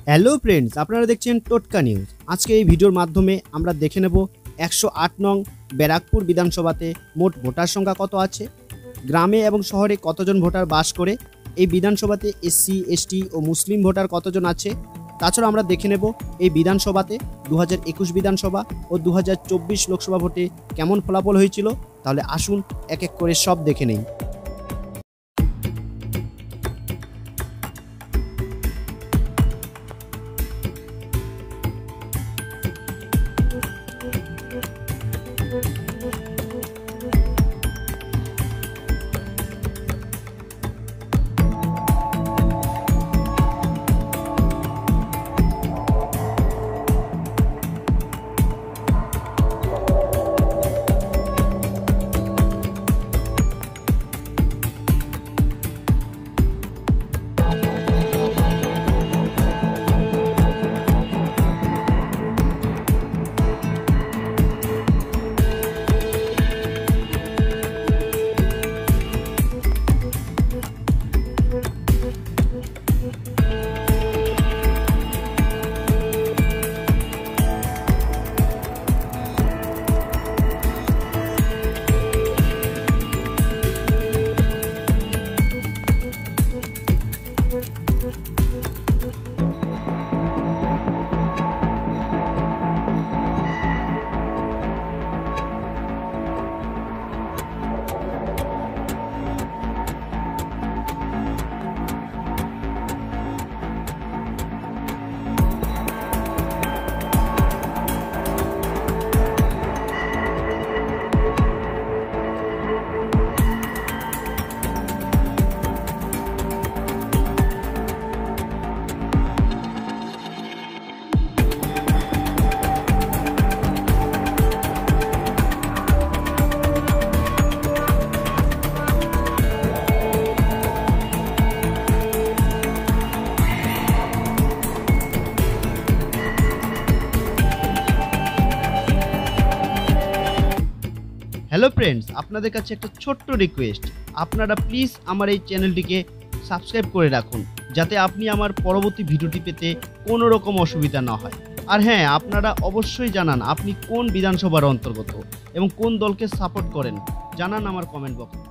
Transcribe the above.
Hello friends, আপনারা দেখছেন টোটকা নিউজ। আজকে এই ভিডিওর মাধ্যমে আমরা দেখে নেব 108 নং ব্যারাকপুর বিধানসভাতে মোট ভোটার সংখ্যা কত আছে, গ্রামে এবং শহরে কতজন ভোটার বাস করে, এই বিধানসভাতে এসসি এসটি ও মুসলিম ভোটার কতজন আছে। তাছাড়া আমরা দেখে নেব এই বিধানসভাতে 2021 বিধানসভা ও 2024 লোকসভা ভোটে কেমন ফলাফল হয়েছিল। তাহলে আসুন এক এক করে সব দেখে নেই। হ্যালো ফ্রেন্ডস, আপনাদের কাছে একটা ছোট্ট রিকোয়েস্ট, আপনারা প্লিজ আমার এই চ্যানেলটিকে সাবস্ক্রাইব করে রাখুন, যাতে আপনি আমার পরবর্তী ভিডিওটি পেতে কোনো রকম অসুবিধা না হয়। আর হ্যাঁ, আপনারা অবশ্যই জানান আপনি কোন বিধানসভার অন্তর্গত এবং কোন দলকে সাপোর্ট করেন, জানান আমার কমেন্ট বক্সে।